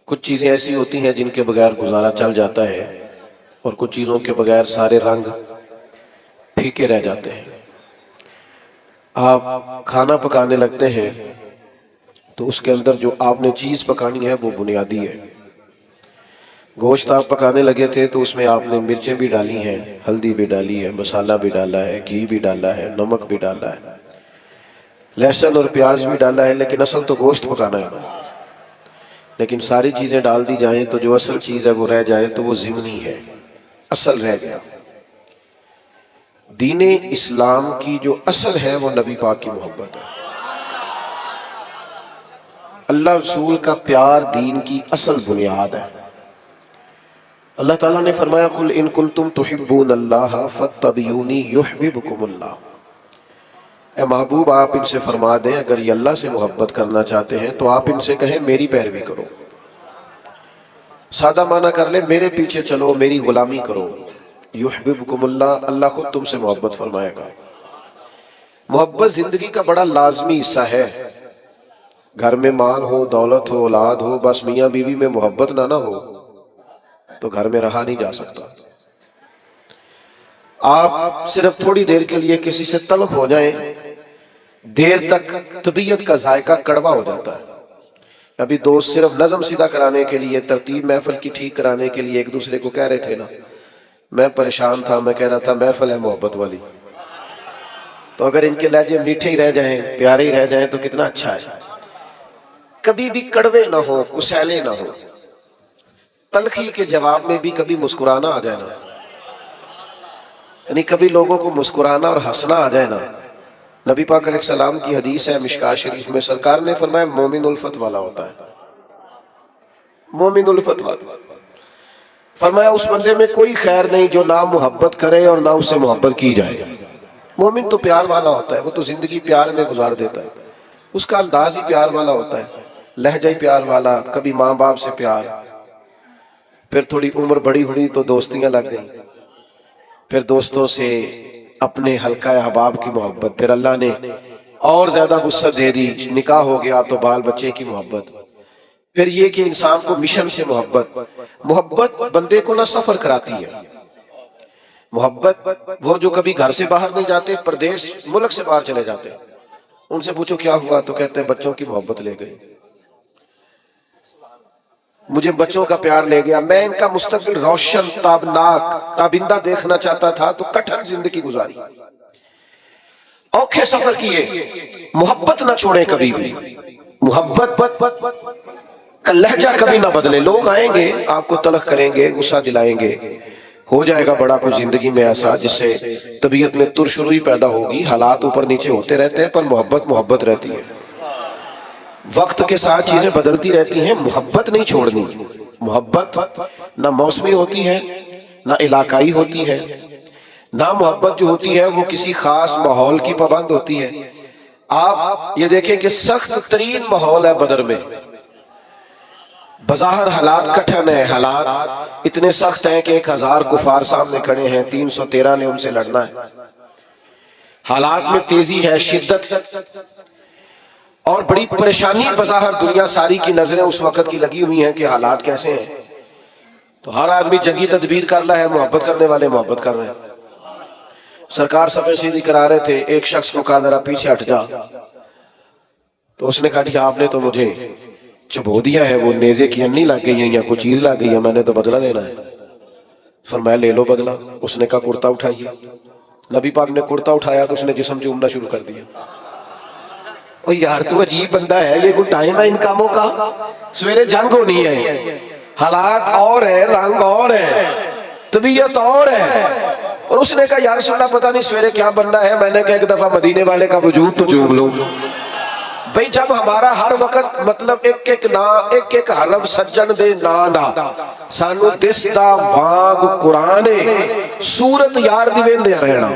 کچھ چیزیں ایسی ہوتی ہیں جن کے بغیر گزارا چل جاتا ہے، اور کچھ چیزوں کے بغیر سارے رنگ پھیکے رہ جاتے ہیں۔ آپ کھانا پکانے لگتے ہیں تو اس کے اندر جو آپ نے چیز پکانی ہے وہ بنیادی ہے۔ گوشت آپ پکانے لگے تھے تو اس میں آپ نے مرچیں بھی ڈالی ہیں، ہلدی بھی ڈالی ہے، مسالہ بھی ڈالا ہے، گھی بھی ڈالا ہے، نمک بھی ڈالا ہے، لہسن اور پیاز بھی ڈالا ہے، لیکن اصل تو گوشت پکانا ہے۔ لیکن ساری چیزیں ڈال دی جائیں تو جو اصل چیز ہے وہ رہ جائے تو وہ ضمنی ہے، اصل رہ گیا۔ دین اسلام کی جو اصل ہے وہ نبی پاک کی محبت ہے۔ اللہ رسول کا پیار دین کی اصل بنیاد ہے۔ اللہ تعالیٰ نے فرمایا قل ان کنتم تحبون اللہ فاتبعونی یحببکم اللہ۔ اے محبوب آپ ان سے فرما دیں اگر یہ اللہ سے محبت کرنا چاہتے ہیں تو آپ ان سے کہیں میری پیروی کرو۔ سادہ معنی کر لیں میرے پیچھے چلو، میری غلامی کرو۔ یحببکم اللہ، اللہ خود تم سے محبت فرمائے گا۔ محبت زندگی کا بڑا لازمی حصہ ہے۔ گھر میں مال ہو، دولت ہو، اولاد ہو، بس میاں بیوی میں محبت نہ ہو تو گھر میں رہا نہیں جا سکتا۔ آپ صرف تھوڑی دیر کے لیے کسی سے تلخ ہو جائیں، دیر تک طبیعت کا ذائقہ کڑوا ہو جاتا ہے۔ ابھی دوست صرف نظم سیدھا کرانے کے لیے، ترتیب محفل کی ٹھیک کرانے کے لیے ایک دوسرے کو کہہ رہے تھے نا، میں پریشان تھا، میں کہہ رہا تھا محفل ہے محبت والی، تو اگر ان کے لہجے میٹھے ہی رہ جائیں، پیارے ہی رہ جائیں تو کتنا اچھا ہے۔ کبھی بھی کڑوے نہ ہو، کسیلے نہ ہو، تلخی کے جواب میں بھی کبھی مسکرانا آ جائے نا، یعنی کبھی لوگوں کو مسکرانا اور ہنسنا آ جائے نا۔ نبی پاک علیہ السلام کی حدیث ہے مشکاۃ شریف میں، سرکار نے فرمایا مومن الفت والا ہوتا ہے، مومن الفت والا۔ فرمایا اس بندے میں کوئی خیر نہیں جو نہ محبت کرے اور نہ اس سے محبت کی جائے۔ مومن تو پیار والا ہوتا ہے، وہ تو زندگی پیار میں گزار دیتا ہے، اس کا انداز ہی پیار والا ہوتا ہے، لہجہ ہی پیار والا، کبھی ماں باپ سے پیار، پھر تھوڑی عمر بڑی ہوئی تو دوستیاں لگ گئیں، پھر دوستوں سے اپنے حلقہ احباب کی محبت، پھر اللہ نے اور زیادہ وسعت دے دی، نکاح ہو گیا تو بال بچے کی محبت، پھر یہ کہ انسان کو مشن سے محبت۔ محبت بندے کو نہ سفر کراتی ہے، محبت وہ جو کبھی گھر سے باہر نہیں جاتے، پردیس ملک سے باہر چلے جاتے، ان سے پوچھو کیا ہوا تو کہتے ہیں بچوں کی محبت لے گئی، مجھے بچوں کا پیار لے گیا، میں ان کا مستقبل روشن، تابناک، تابندہ دیکھنا چاہتا تھا تو کٹھن زندگی گزاری، اوکھے سفر کیے۔ محبت نہ چھوڑیں کبھی بھی، محبت کا لہجہ کبھی نہ بدلے۔ لوگ آئیں گے آپ کو تلخ کریں گے، غصہ دلائیں گے، ہو جائے گا بڑا کچھ زندگی میں ایسا جس سے طبیعت میں ترشروئی پیدا ہوگی، حالات اوپر نیچے ہوتے رہتے ہیں، پر محبت محبت رہتی ہے۔ وقت کے ساتھ چیزیں بدلتی رہتی ہیں، محبت نہیں چھوڑنی۔ محبت نہ موسمی ہوتی ہے، نہ علاقائی ہوتی ہے، نہ محبت جو ہوتی ہے وہ کسی خاص ماحول کی پابند ہوتی ہے۔ آپ یہ دیکھیں کہ سخت ترین ماحول ہے بدر میں، بظاہر حالات کٹھن ہیں، حالات اتنے سخت ہیں کہ 1000 کفار سامنے کھڑے ہیں، 313 نے ان سے لڑنا ہے، حالات میں تیزی ہے، شدت اور بڑی پریشانی، بظاہر دنیا ساری کی نظریں اس وقت کی لگی ہوئی ہیں کہ حالات کیسے ہیں، تو ہر آدمی جنگی تدبیر کر رہا ہے، محبت کرنے والے محبت کر رہے ہیں۔ سرکار صفحے سیدھی کرا رہے تھے، ایک شخص کو کہا ذرا پیچھے ہٹ جا، تو اس نے کہا کہ آپ نے تو مجھے چبو دیا ہے، وہ نیزے کی انی لگ گئی ہے یا کوئی چیز لگ گئی ہے، میں نے تو بدلہ لینا ہے۔ فرمایا لے لو بدلہ۔ اس نے کہا کرتا اٹھائیے، نبی پاک نے کرتا اٹھایا تو اس نے جسم چومنا شروع کر دیا۔ او یار تو عجیب بندہ ہے، یہ کوئی ٹائم ہے ان کاموں کا؟ سویرے جنگ ہونی ہے، حالات اور ہیں، رنگ اور ہے، طبیعت اور ہے، اور اس نے کہا یا رسول اللہ پتہ نہیں سویرے کیا بننا ہے۔ میں نے کہا ایک دفعہ مدینے والے کا وجود تو چوم لوں۔ بھئی جب ہمارا ہر وقت مطلب ایک ایک نا، ایک ایک حرف سجن دے نانا سانو دستا وانگ قرآن سورت یار دی ویندے رہنا۔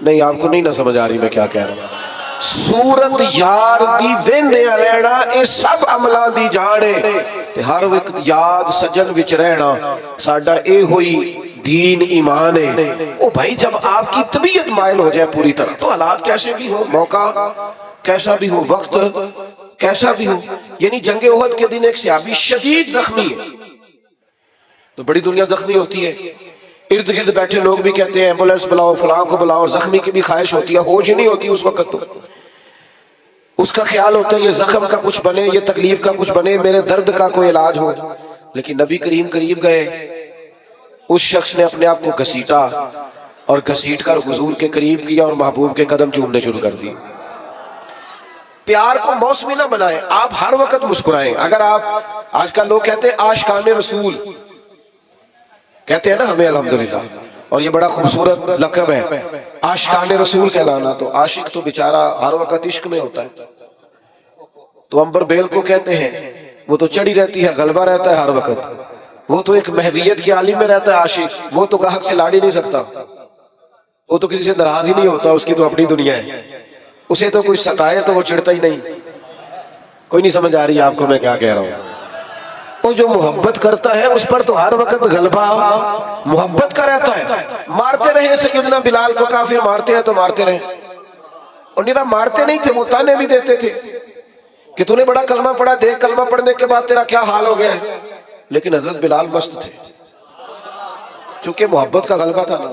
نہیں آپ کو نہیں نہ سمجھ آ رہی میں کیا کہہ رہا ہوں۔ سورت یار دی ویندے رہنا، اے سب عملہ دی جانے، ہر وقت یاد سجن وچ رہنا، ساڈا اے ہوئی دین ایمان ہے۔ او بھائی جب آپ کی طبیعت مائل ہو جائے پوری طرح تو حالات کیسے بھی ہو، موقع کیسا بھی ہو، وقت کیسا بھی ہو. یعنی جنگ احد کے دن ایک صحابی شدید زخمی ہے، تو بڑی دنیا زخمی ہوتی ہے، ارد گرد بیٹھے لوگ بھی کہتے ہیں ایمبولینس بلاؤ، فلاں کو بلاؤ، زخمی کی بھی خواہش ہوتی ہے، ہوش ہی نہیں ہوتی اس وقت. تو اس کا خیال ہوتا ہے یہ زخم کا کچھ بنے، یہ تکلیف کا کچھ بنے، میرے درد کا کوئی علاج ہو. لیکن نبی کریم قریب گئے، اس شخص نے اپنے آپ کو گھسیٹا اور گھسیٹ کر حضور کے قریب کیا اور محبوب کے قدم چومنے شروع کر دی. پیار کو موسمی نہ بنائیں، آپ ہر وقت مسکرائیں. اگر آپ آج کل لوگ کہتے ہیں عاشقان رسول کہتے ہیں نا ہمیں الحمدللہ، اور یہ بڑا خوبصورت لقب ہے عاشقان رسول کہلانا. تو عاشق تو بیچارہ ہر وقت عشق میں ہوتا ہے. تو امبر بیل کو کہتے ہیں وہ تو چڑھی رہتی ہے، غلبہ رہتا ہے ہر وقت. وہ تو ایک محویت کی عالم میں رہتا ہے عاشق، وہ تو گاہک سے لاڑ ہی نہیں سکتا، وہ تو کسی سے ناراض ہی نہیں ہوتا، اس کی تو اپنی دنیا ہے. اسے تو کوئی ستائے تو وہ چڑھتا ہی نہیں. کوئی نہیں سمجھ آ رہی آپ کو میں کیا کہہ رہا ہوں. وہ جو محبت کرتا ہے اس پر تو ہر وقت غلبہ محبت کا رہتا ہے. مارتے رہے سیدنا بلال کو، کافر مارتے ہیں تو مارتے رہے، اور نیرا مارتے نہیں تھے، وہ تانے بھی دیتے تھے کہ تو نے بڑا کلمہ پڑھا، دیکھ کلمہ پڑھنے کے بعد تیرا کیا حال ہو گیا ہے. لیکن حضرت بلال مست تھے، چونکہ محبت کا غلبہ تھا نا،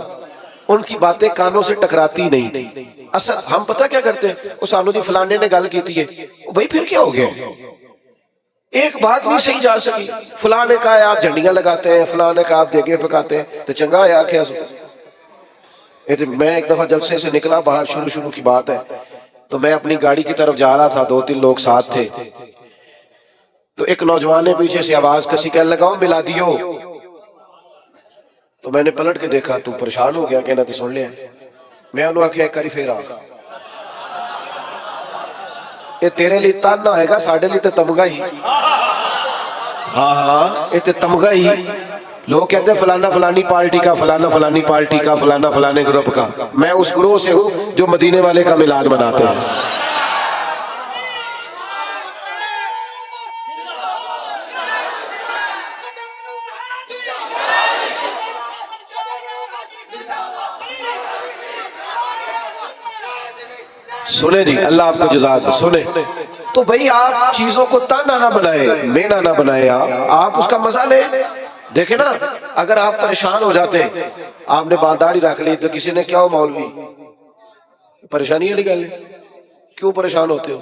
ان کی باتیں کانوں سے ٹکراتی نہیں تھی. اصل ہم پتہ کیا کرتے ہیں، وہ سانو جی فلانے نے گل کی ہے، بھائی پھر کیا ہو گیا، ایک بات نہیں صحیح جا سکی. فلاں نے کہا آپ جھنڈیاں لگاتے ہیں، فلاں نے کہا آپ دیگے پکاتے ہیں، تو چنگا ہے کیا. میں ایک دفعہ جلسے سے نکلا باہر، شروع کی بات ہے، تو میں اپنی گاڑی کی طرف جا رہا تھا، 2-3 لوگ ساتھ تھے. تو ایک نوجوان نے پیچھے سے آواز کسی کہنے لگا ملا دیو. تو میں نے پلٹ کے دیکھا، تو پریشان ہو گیا، کہنا تھی سن لے. میں انہوں نے کہا کری پھر آ، یہ تیرے لیے تانا آئے گا، ساڑھے لیے تے تمغہ ہی. ہاں یہ تے تمغہ ہی. لوگ کہتے ہیں فلانا فلانی پارٹی کا، فلانا فلانی پارٹی کا، فلانا فلانے گروپ کا. میں اس گروہ سے ہوں جو مدینے والے کا میلاد مناتے ہیں. سنیں جی، اللہ آپ کو جزا دے. سنیں تو بھئی آپ چیزوں کو تانا نہ بنائے، مینا نہ بنائے، آپ اس کا مزہ لیں. دیکھیں نا، اگر آپ پریشان ہو جاتے، آپ نے بانداڑی رکھ لی تو کسی نے کیا ہو مولوی، پریشانی والی گل ہے، کیوں پریشان ہوتے ہو،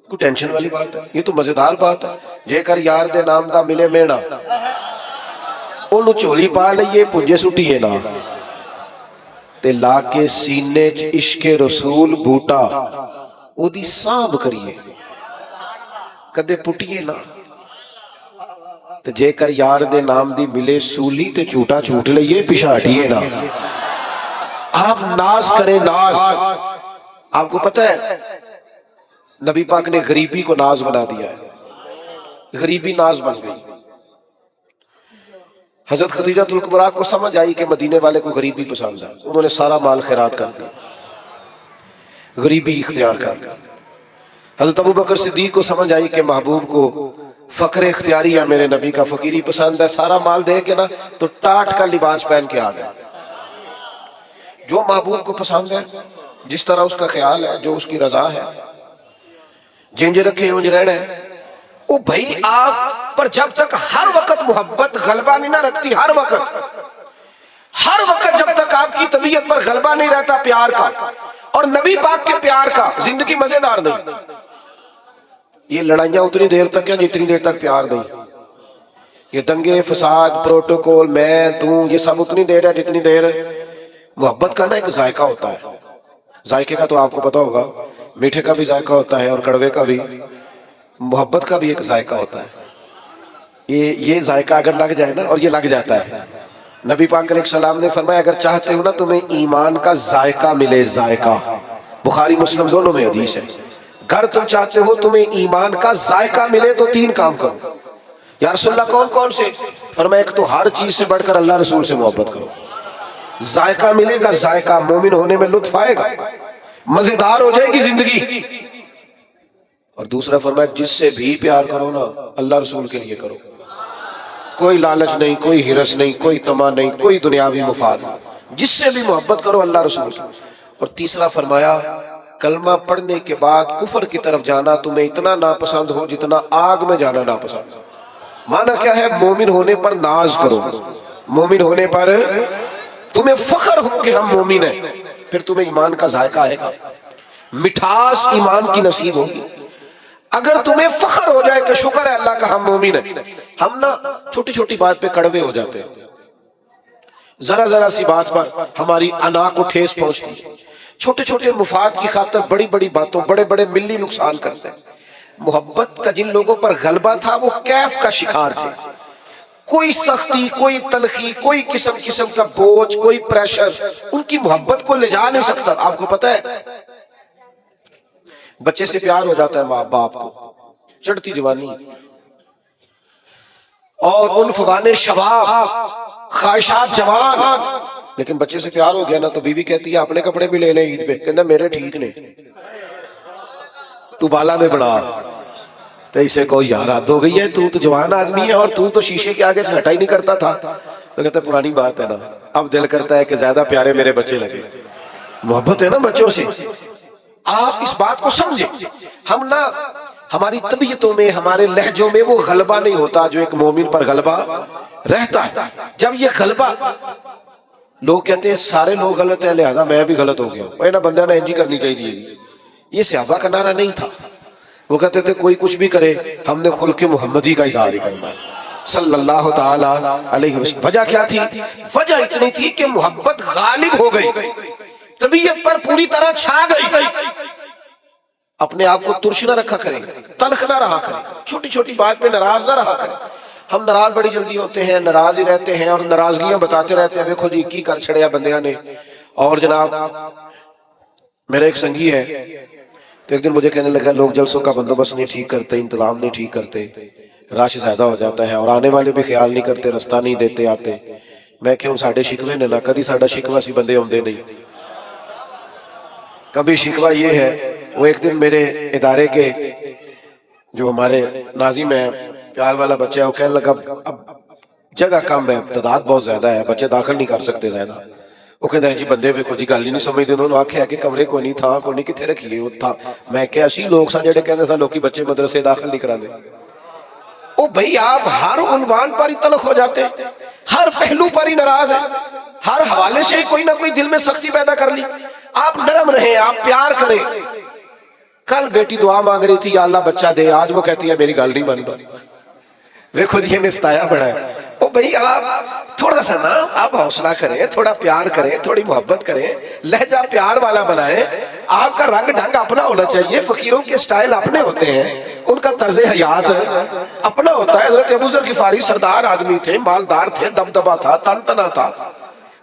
کوئی ٹینشن والی بات ہے، یہ تو مزیدار بات ہے. جے کر یار دے نام دا ملے مینا، انہوں چولی پا لئیے پنجے سٹیے نا، تے لا کے سینے چ عشق رسول بوٹا او دی سانب کریے، کدے پٹیے نا. تے جے کر یار دے نام دی ملے سولی تے چوٹا چھوٹ لئیے پشاٹیے نا. آپ ناز کریں، ناز. آپ کو پتہ ہے نبی پاک نے غریبی کو ناز بنا دیا ہے، غریبی ناز بن گئی. حضرت خدیجہ الکبریٰ کو سمجھ آئی کہ مدینے والے کو غریبی پسند ہے، انہوں نے سارا مال خیرات کر دیا، غریبی اختیار کر دیا. حضرت ابو بکر صدیق کو سمجھ آئی کہ محبوب کو فقر اختیاری ہے، میرے نبی کا فقیری پسند ہے، سارا مال دے کے نا تو ٹاٹ کا لباس پہن کے آ گیا. جو محبوب کو پسند ہے، جس طرح اس کا خیال ہے، جو اس کی رضا ہے، جنج رکھے انج رہنا ہے. او بھائی آپ پر جب تک ہر وقت محبت غلبہ نہیں نہ رکھتی، ہر وقت جب تک آپ کی طبیعت پر غلبہ نہیں رہتا پیار کا اور نبی پاک کے پیار کا، زندگی مزیدار نہیں. یہ لڑائیاں اتنی دیر تک ہیں جتنی دیر تک پیار نہیں. یہ دنگے فساد پروٹوکول میں تو یہ سب اتنی دیر ہے جتنی دیر محبت کا نا ایک ذائقہ ہوتا ہے. ذائقے کا تو آپ کو پتا ہوگا، میٹھے کا بھی ذائقہ ہوتا ہے اور کڑوے کا بھی. محبت کا بھی ایک ذائقہ ہوتا ہے. یہ ذائقہ اگر لگ جائے نا، اور یہ لگ جاتا ہے. نبی پاک علیہ السلام نے فرمایا اگر چاہتے ہو نا تمہیں ایمان کا ذائقہ ملے، ذائقہ، بخاری مسلم دونوں میں حدیث ہے، اگر تم چاہتے ہو تمہیں ایمان کا ذائقہ ملے تو 3 کام کرو. یا رسول اللہ کون کون سے؟ فرمایا ایک تو ہر چیز سے بڑھ کر اللہ رسول سے محبت کرو، ذائقہ ملے گا، ذائقہ مومن ہونے میں لطف آئے گا، مزیدار ہو جائے گی زندگی. اور دوسرا فرمایا جس سے بھی پیار کرو نا اللہ رسول کے لیے کرو، کوئی لالچ نہیں، کوئی ہرس نہیں، کوئی طمع نہیں، کوئی دنیاوی مفاد نہیں، جس سے بھی محبت کرو اللہ رسول. اور تیسرا فرمایا کلمہ پڑھنے کے بعد کفر کی طرف جانا تمہیں اتنا ناپسند ہو جتنا آگ میں جانا ناپسند. معنی کیا ہے؟ مومن ہونے پر ناز کرو، مومن ہونے پر تمہیں فخر ہو کہ ہم مومن ہیں، پھر تمہیں ایمان کا ذائقہ آئے گا، مٹھاس ایمان کی نصیب ہوگی. اگر تمہیں فخر ہو جائے کہ شکر ہے اللہ کا ہم مومن ہیں. ہم نا چھوٹی چھوٹی بات پہ کڑوے ہو جاتے ہیں، ذرا ذرا سی بات پر ہماری انا کو ٹھیس پہنچتی ہے، چھوٹے چھوٹے مفاد کی خاطر بڑی بڑی باتوں بڑے بڑے ملی نقصان کرتے ہیں. محبت کا جن لوگوں پر غلبہ تھا وہ کیف کا شکار تھے. کوئی سختی، کوئی تلخی، کوئی قسم کا بوجھ، کوئی پریشر ان کی محبت کو لے جا نہیں سکتا. آپ کو پتہ ہے بچے سے پیار ہو جاتا ہے ماں باپ کو، چڑھتی جوانی اور عنفوان شباب، خواہشات جوان، لیکن بچے سے پیار ہو گیا نا تو بیوی کہتی ہے اپنے کپڑے بھی لے لے عید پہ، کہنا میرے ٹھیک نے، تو بالا میں بڑھا. تو اسے کو یار حد ہو گئی ہے، تو جوان آدمی ہے اور تو شیشے کے آگے سے ہٹا ہی نہیں کرتا تھا. تو کہتا ہے پرانی بات ہے نا، اب دل کرتا ہے کہ زیادہ پیارے میرے بچے لگے. محبت ہے نا بچوں سے. آپ اس بات کو سمجھیں، ہم نا ہماری طبیعتوں میں ہمارے لہجوں میں وہ غلبہ نہیں ہوتا جو ایک مومن پر غلبہ رہتا ہے. جب یہ غلبہ، لوگ کہتے ہیں سارے لوگ غلط ہیں لہذا میں بھی غلط ہو گیا، اینا بندہ نہ انجی کرنی چاہیے. یہ صحابہ کا نعرہ نہیں تھا. وہ کہتے تھے کوئی کچھ بھی کرے ہم نے خلق محمدی کا اظہار کرنا صلی اللہ تعالی علیہ وسلم. وجہ کیا تھی؟ وجہ اتنی تھی کہ محبت غالب ہو گئی، طبیعت پر پوری طرح چھا گئی. اپنے آپ کو ترش نہ رکھا کرے، تلخ نہ رہا کرے، چھوٹی چھوٹی بات پہ ناراض نہ رہا کرے. ہم ناراض بڑی جلدی ہوتے ہیں، ناراض ہی رہتے ہیں اور ناراضگیاں بتاتے رہتے ہیں، دیکھو جی کی کر چھڑیا بندیاں نے. اور جناب میرا ایک سنگی ہے تو ایک دن مجھے کہنے لگا لوگ جلسوں کا بندوبست نہیں ٹھیک کرتے، انتظام نہیں ٹھیک کرتے، رش زیادہ ہو جاتا ہے اور آنے والے بھی خیال نہیں کرتے، رستہ نہیں دیتے آتے. میں کہوں ساڑھے شکوے نے نہ کدی ساڑھا شکوہ سی بندے ہوندے نہیں. کبھی شکوہ یہ ہے، وہ ایک دن میرے ادارے کے جو ہمارے ناظم ہیں، پیار والا بچہ ہے، وہ کہنے لگا اب جگہ کم ہے، تعداد بہت زیادہ ہے، بچے داخل نہیں کر سکتے زیادہ. وہ کہتا ہے جی بندے پہ کوئی گل ہی نہیں سمجھتے، انہوں نے آکھیا کہ کمرے کو نہیں تھا، کوئی نہیں کتنے رکھیے وہ تھا. میں کہ اسی لوگ سا جڑے کہنے سا لوکی بچے مدرسے داخل نہیں کرانے. او بھئی آپ ہر عنوان پر ہی تلخ ہو جاتے، ہر پہلو پر ہی ناراض ہیں، ہر حوالے سے کوئی نہ کوئی دل میں سختی پیدا کر لی. آپ نرم رہیں، آپ پیار کریں. کل بیٹی دعا مانگ رہی تھی یا اللہ بچہ دے، آج وہ کہتی ہے میری گل نہیں مانتا. دیکھو جی نے ستایا بڑا ہے. او بھئی آپ تھوڑا سا نا آپ حوصلہ کریں، تھوڑا پیار کریں، تھوڑی محبت کریں، لہجہ پیار والا بنائیں. آپ کا رنگ ڈھنگ اپنا ہونا چاہیے. فقیروں کے سٹائل اپنے ہوتے ہیں، ان کا طرز حیات اپنا ہوتا ہے. حضرت ابو ذر غفاری سردار آدمی تھے، مالدار تھے، دبدبا تھا، تن تنا تھا.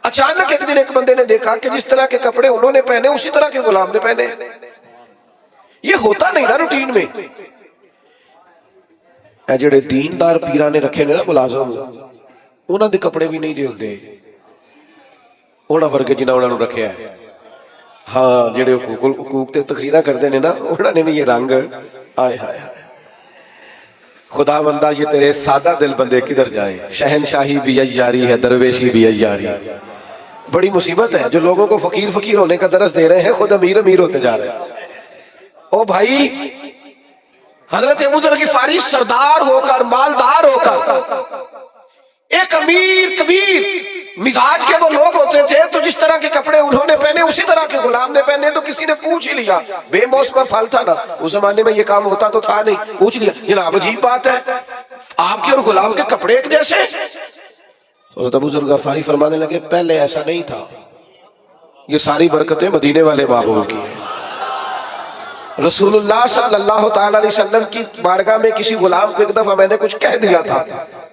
اچانک ایک دن ایک بندے نے دیکھا کہ جس طرح کے کپڑے انہوں نے پہنے اسی طرح کے غلام نے پہنے. یہ ہوتا نہیں نا روٹین میں. اے جڑے دیندار پیران نے رکھے نے نا ملازم، انہاں دے کپڑے بھی نہیں دے ہوندے انہاں ورگے جنہاں انہاں نوں رکھیا ہے. ہاں جڑے حقوق تے تقریرا کردے نے نا انہاں نے بھی یہ رنگ آئے ہائے ہائے. خدا بندہ یہ تیرے سادہ دل بندے کدھر جائیں. شہنشاہی بھی عیاری ہے، درویشی بھی عیاری. بڑی مصیبت ہے جو لوگوں کو فقیر فقیر ہونے کا درس دے رہے ہیں، خود امیر امیر ہوتے جا رہے ہیں. او بھائی حضرت ابو ذر غفاری سردار ہو کر، مالدار ہو کر، ایک امیر کبیر مزاج کے وہ لوگ ہوتے تھے، تو جس طرح کے کپڑے انہوں نے پہنے اسی طرح کے غلام نے پہنے. تو کسی نے پوچھ ہی لیا، بے موسم پھل تھا نا اس زمانے میں، یہ کام ہوتا تو تھا نہیں. پوچھ لیا جناب عجیب بات ہے آپ کے اور غلام کے کپڑے ایک جیسے. حضرت ابو ذر غفاری فرمانے لگے پہلے ایسا نہیں تھا، یہ ساری برکتیں مدینے والے محبوب کی ہیں. رسول اللہ صلی اللہ تعالی علیہ وسلم کی بارگاہ میں کسی غلام کو ایک دفعہ میں نے کچھ کہہ دیا تھا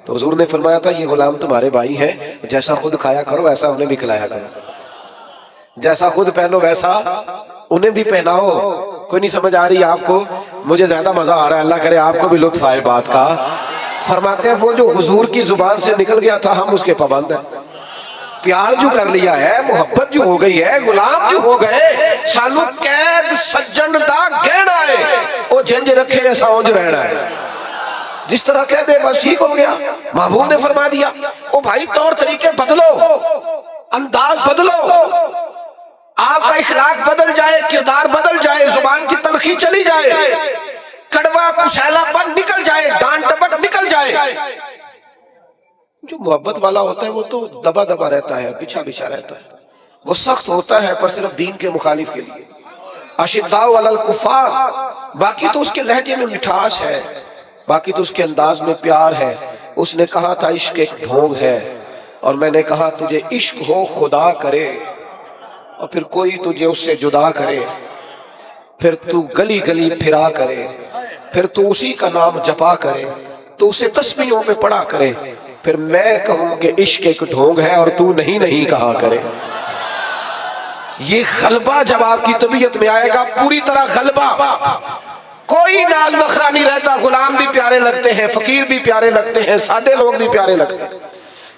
تو حضور نے فرمایا تھا یہ غلام تمہارے بھائی ہیں، جیسا خود کھایا کرو ویسا انہیں بھی کھلایا کرو، جیسا خود پہنو ویسا انہیں بھی پہناؤ. کوئی نہیں سمجھ آ رہی آپ کو؟ مجھے زیادہ مزہ آ رہا ہے، اللہ کرے آپ کو بھی لطف آئے بات کا. فرماتے ہیں وہ جو حضور کی زبان سے نکل گیا تھا ہم اس کے پابند ہیں. پیار جو کر لیا ہے، محبت جو ہو گئی ہے، غلام جو ہو گئے، سانو قید سجن دا گہنا ہے، او جنج رکھے ایسا اونج رہنا ہے. جس طرح کہہ دے بس ٹھیک ہو گیا. محبوب نے فرما دیا او بھائی طور طریقے بدلو، انداز بدلو. آپ کا اخلاق بدل جائے، کردار بدل جائے، زبان کی تلخی چلی جائے، کڑوا کسیلا پن نکل جائے، ڈانٹ ڈپٹ نکل جائے. جو محبت والا ہوتا ہے وہ تو دبا دبا رہتا ہے، بچھا بچھا رہتا ہے. وہ سخت ہوتا ہے پر صرف دین کے مخالف کے لیے. اشداء علی الکفار، باقی تو اس کے لہجے میں مٹھاس ہے، باقی تو اس کے انداز میں پیار ہے. اس نے کہا تھا عشق ایک ڈھونگ ہے، اور میں نے کہا تجھے عشق ہو خدا کرے، اور پھر کوئی تجھے اس سے جدا کرے، پھر تو گلی گلی پھرا کرے، پھر تو اسی کا نام جپا کرے، تو اسے تسبیحوں پہ پڑھا کرے، پھر میں کہوں کہ عشق ایک ڈھونگ ہے اور تو نہیں نہیں کہا کرے. یہ غلبہ جب آپ کی طبیعت میں آئے گا، پوری طرح غلبہ، کوئی ناز نخرا نہیں رہتا. غلام بھی پیارے لگتے ہیں، فقیر بھی پیارے لگتے ہیں، سادے لوگ بھی پیارے لگتے ہیں.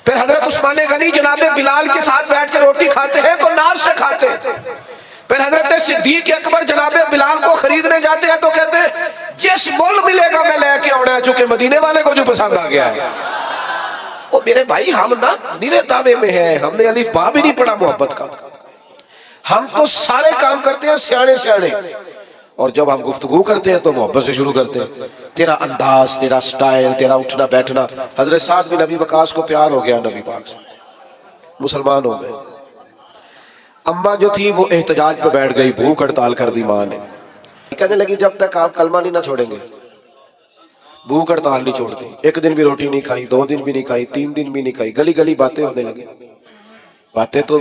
پھر حضرت عثمان غنی جناب بلال کے ساتھ بیٹھ کے روٹی کھاتے ہیں تو ناز سے کھاتے ہیں. پھر حضرت صدیق اکبر جناب بلال کو خریدنے جاتے ہیں تو کہتے ہیں جس مول ملے گا میں لے کے آنا ہے، چونکہ مدینے والے کو جو پسند آ گیا ہے. وہ میرے بھائی ہم نہ نیرے دعوے میں ہیں، ہم نے الف با بھی نہیں پڑھا محبت کا. ہم تو سارے کام کرتے ہیں سیانے سیانے، اور جب ہم گفتگو کرتے ہیں تو محبت سے شروع کرتے ہیں. تیرا انداز، تیرا سٹائل، تیرا اٹھنا بیٹھنا. حضرت سعد بن ابی وقاص کو پیار ہو گیا نبی پاک سے، مسلمان ہو گئے. اماں جو تھی وہ احتجاج پہ بیٹھ گئی، بھوک ہڑتال کر دی ماں نے. کہنے لگی جب تک آپ کلمہ نہیں نہ چھوڑیں گے بھوک ہڑتال نہیں چھوڑتی. ایک دن بھی روٹی نہیں کھائی، 2 دن بھی نہیں کھائی، 3 دن بھی نہیں کھائی. گلی گلی باتیں ہونے لگی. باتیں تو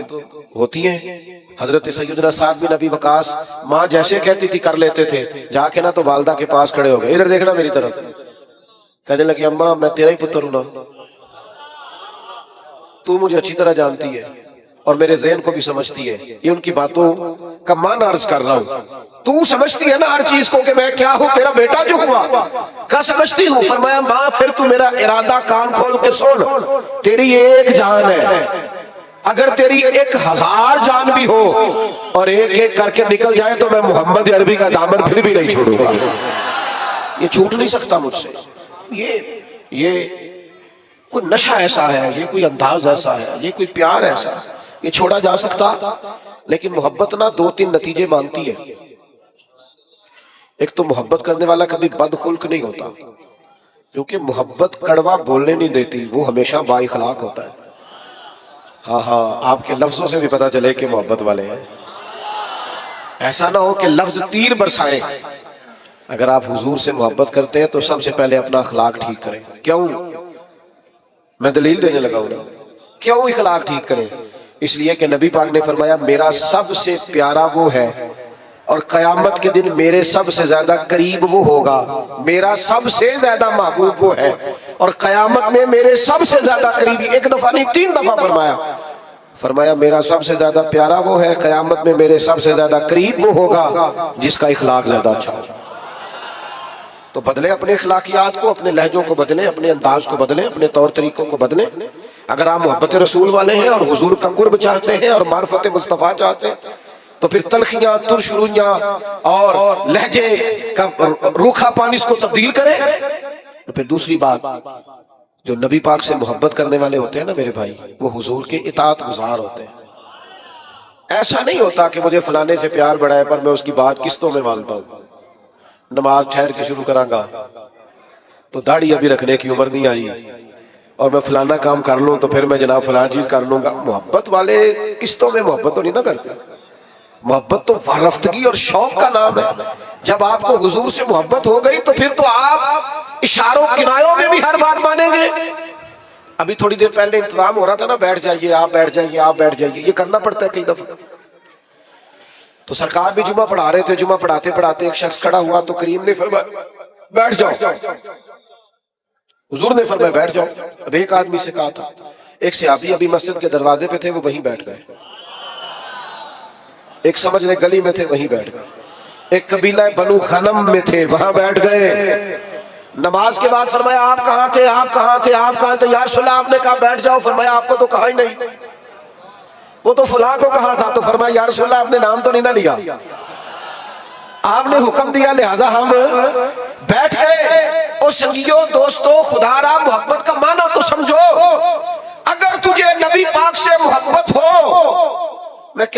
ہوتی ہیں. حضرت سیدنا سعد بن ابی وقاص ماں جیسے کہتی تھی کر لیتے تھے. جا کے نا تو والدہ کے پاس کھڑے ہو گئے، ادھر دیکھنا میری طرف. کہنے لگی اماں میں تیرا ہی پتر ہوں نا، تو مجھے اچھی طرح جانتی ہے اور میرے ذہن کو بھی سمجھتی ہے. یہ ان کی باتوں کا معنی عرض کر رہا ہوں. تو سمجھتی ہے نا ہر چیز کو کہ میں کیا ہوں، تیرا بیٹا جو ہوا کیا سمجھتی ہوں. فرمایا ماں پھر تو میرا ارادہ کان کھول کے سن، تیری ایک جان ہے، اگر تیری 1000 جان بھی ہو اور ایک ایک کر کے نکل جائے تو میں محمد عربی کا دامن پھر بھی نہیں چھوڑوں گا. یہ چھوٹ نہیں سکتا مجھ سے. یہ کوئی نشہ ایسا ہے، یہ کوئی انداز ایسا ہے، یہ کوئی پیار ایسا ہے، یہ چھوڑا جا سکتا. لیکن محبت نہ 2-3 نتیجے مانگتی ہے. ایک تو محبت کرنے والا کبھی بدخلق نہیں ہوتا، کیونکہ محبت کڑوا بولنے نہیں دیتی، وہ ہمیشہ با اخلاق ہوتا ہے. ہاں آپ کے لفظوں سے بھی پتا چلے کہ محبت والے ہیں. ایسا نہ ہو کہ لفظ تیر برسائے. اگر آپ حضور سے محبت کرتے ہیں تو سب سے پہلے اپنا اخلاق ٹھیک کریں. کیوں؟ میں دلیل دینے لگا ہوں. کیوں اخلاق ٹھیک کریں؟ اس لیے کہ نبی پاک نے فرمایا میرا سب سے پیارا وہ ہے اور قیامت کے دن میرے سب سے زیادہ قریب وہ ہوگا. میرا سب سے زیادہ محبوب وہ ہے اور قیامت میں میرے سب سے زیادہ قریبی. 1 دفعہ نہیں 3 دفعہ فرمایا میرا سب سے زیادہ پیارا وہ ہے، قیامت میں میرے سب سے زیادہ قریب وہ ہوگا جس کا اخلاق زیادہ اچھا ہو. تو بدلیں اپنے اخلاقیات کو، اپنے لہجوں کو بدلیں، اپنے انداز کو بدلیں، اپنے طور طریقوں کو بدلیں. اگر آپ محبت رسول والے ہیں اور حضور کا قرب چاہتے ہیں اور معرفت مصطفیٰ چاہتے ہیں تو پھر تلخیاں، ترش رویاں اور لہجے کا روکھا پانی اس کو تبدیل کریں. پھر دوسری بات، جو نبی پاک سے محبت کرنے والے ہوتے ہیں نا میرے بھائی، وہ حضور کے اطاعت گزار ہوتے ہیں. ایسا نہیں ہوتا کہ مجھے فلانے سے پیار بڑھا ہے پر میں اس کی بات قسطوں میں مانتا ہوں. نماز ٹھہر کے شروع کراں گا تو داڑھی ابھی رکھنے کی عمر نہیں آئی اور میں فلانا کام کر لوں تو پھر میں جناب فلان چیز کر لوں گا. محبت والے قسطوں میں محبت تو نہیں نہ کرتے. محبت تو وارفتگی اور شوق کا نام ہے. جب آپ کو حضور سے محبت ہو گئی تو پھر تو آپ اشاروں کنایوں میں بھی ہر بات مانیں گے. ابھی تھوڑی دیر پہلے انتظام ہو رہا تھا نا، بیٹھ جائیے آپ، بیٹھ جائیے آپ، بیٹھ جائیے. یہ کرنا پڑتا ہے کئی دفعہ. تو سرکار بھی جمعہ پڑھا رہے تھے، جمعہ پڑھاتے پڑھاتے ایک شخص کھڑا ہوا تو کریم نے فرمایا بیٹھ جاؤ. حضور نے فرمایا بیٹھ جاؤ. اب ایک آدمی سے کہا تھا، ایک صحابی ابھی مسجد کے دروازے پہ تھے، وہ وہیں بیٹھ گئے. ایک سمجھ لے گلی میں تھے، وہیں بیٹھ گئے. ایک قبیلہ بنو غنم میں تھے، وہاں بیٹھ گئے. نماز کے بعد فرمایا آپ کہاں تھے، آپ کہاں تھے، آپ کہاں تھے؟ یا رسول اللہ آپ نے کہا بیٹھ جاؤ. فرمایا آپ کو تو کہا ہی نہیں. وہ تو فلاں کو کہا تھا. تو فرمایا یا رسول اللہ آپ نے نام تو نہیں نہ لیا، آپ نے حکم دیا لہذا ہم بیٹھ گئے. اور سنگیوں، دوستوں، خدا را محبت کا معنی تو سمجھو. اگر تجھے نبی پاک سے محبت ہو، میں